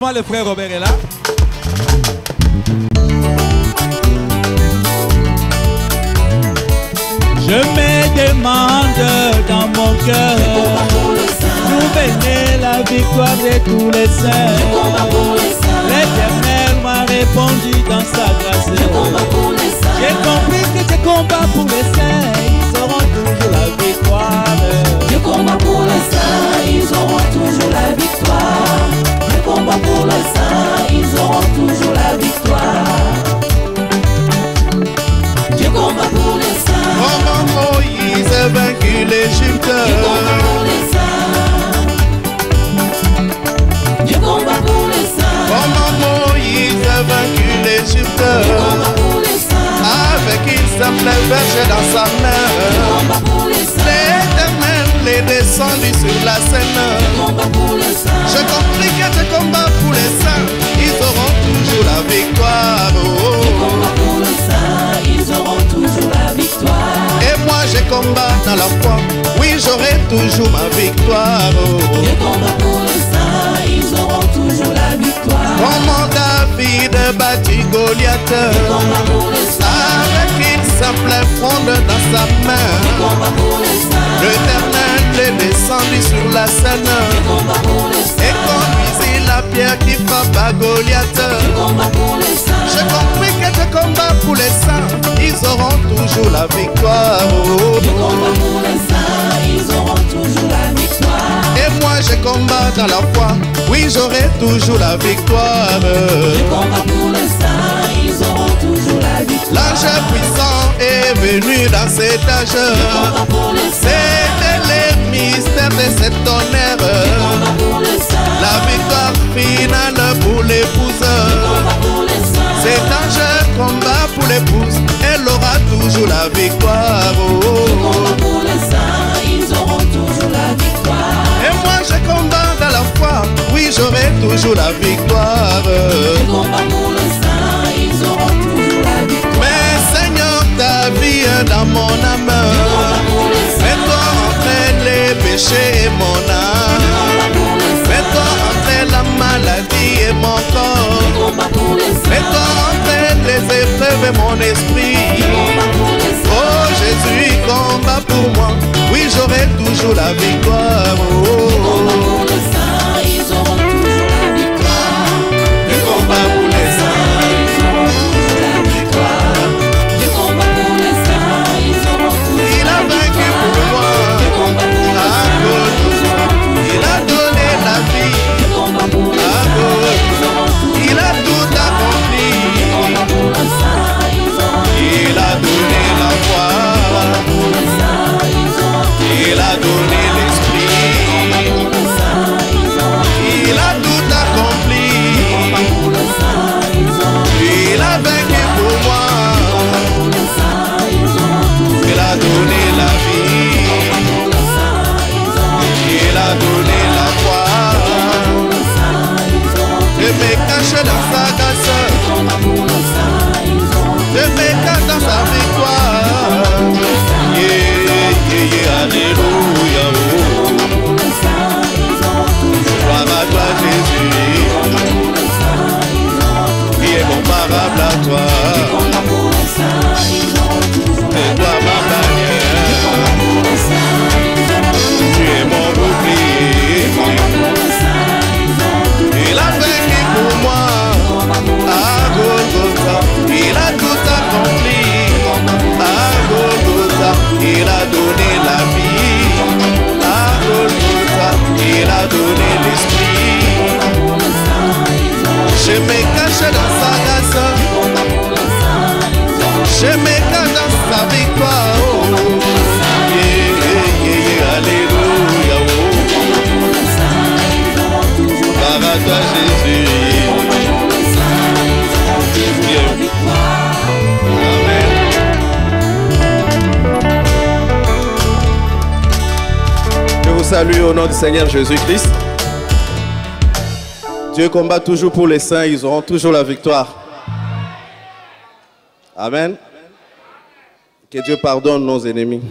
Moi, le frère Robert est là. Je me demande dans mon cœur d'où venait la victoire de tous les saints. L'Éternel m'a répondu dans sa grâce. J'ai compris que tes combats pour les saints, ils auront toujours la victoire. Je combats pour les saints, ils auront toujours la victoire. Je combats pour les saints, ils auront toujours la victoire. Je combats pour les saints. Comment Moïse a vaincu l'Égypte. Je combats pour les saints. Je combats pour les saints. Comment Moïse a vaincu l'Égypte. Je combats pour les saints. Avec une simple verge dans sa main. Je combats pour les saints. L'Éternel est descendu sur la scène. Je combats pour les saints. Je compris que tes combats pour les saints, ils auront toujours la victoire. Je combats pour les saints, ils auront toujours la victoire. Et moi je combats dans la foi, oui j'aurai toujours ma victoire. Je combats pour les saints, ils auront toujours la victoire. Comment David battit Goliath. Je combats pour les saints. Avec une simple fronde dans sa main. Je combats pour les saints. L'Éternel est descendu sur la scène. Je combats pour les saints. Et conduisit la pierre qui frappe à Goliath. Je combats pour les saints. J'ai compris que tes combats pour les saints, ils auront toujours la victoire. Je combats pour les saints, ils auront toujours la victoire. Et moi je combats dans la foi, oui j'aurai toujours la victoire. Je combats pour les saints, ils auront toujours la victoire. L'ange puissant est venu dans cet âge. Je combats pour les saints. C'était les mystères de cet honneur. Je combats pour les saints. La victoire finale pour l'épouse. Je combats pour les saints. Cet ange combat pour l'épouse, elle aura toujours la victoire. Je combats pour les saints, ils auront toujours la victoire. Et moi je combats dans la foi, oui j'aurai toujours la victoire. Je combats pour les saints, ils auront toujours la victoire. Mais Seigneur, ta vie est dans mon âme. Je combats pour les saints. Fais-toi entrer les péchés et mon Je âme. combats pour les saints. Fais-toi entrer la maladie et mon Je corps. combats pour les saints. Fais-toi entrer les épreuves et mon esprit. Je combats pour les saints. Oh Jésus, combat pour moi, oui j'aurai toujours la victoire. Je combats pour les saints, ils auront toujours la victoire. Je combats pour les saints, Ils auront toujours la victoire. Je combats pour les saints, ils auront toujours il la a vaincu victoire. pour moi. Je combats pour les À saints, cause, ils auront toujours il a la donné victoire. la vie, Je combats pour les à saints, cause, ils auront toujours il a la tout victoire. accompli. Je combats pour les saints, ils auront Il a donné la foi, pour les saints, ils auront il a donné l'esprit, pour les saints, ils auront il a tout accompli. pour les saints, ils auront Il a vaincu pour moi, pour les saints, ils auront il a donné la vie, pour les saints, ils auront il a donné la foi. pour les saints, ils auront Je me cache dans sa grâce, pour les saints, ils auront je me cache dans sa victoire. Yeah, yeah, yeah, alléluia. pour les saints, ils auront Gloire à toi Jésus, pour les saints, ils auront qui est comparable à toi. pour les saints, ils auront toujours C'est toi ma bannière, pour les saints, ils auront tu es mon bouclier. pour les saints, ils auront Il a vaincu pour moi à Golgotha, il a tout accompli à Golgotha, il a donné la vie à Golgotha, il a donné l'esprit. Je me cache dans sa grâce, je me cache dans sa victoire. Oh, yeah, yeah, yeah, alléluia. Oh, gloire à toi Jésus. Amen. Je vous salue au nom du Seigneur Jésus-Christ. Dieu combat toujours pour les saints, ils auront toujours la victoire. Amen. Que Dieu pardonne nos ennemis.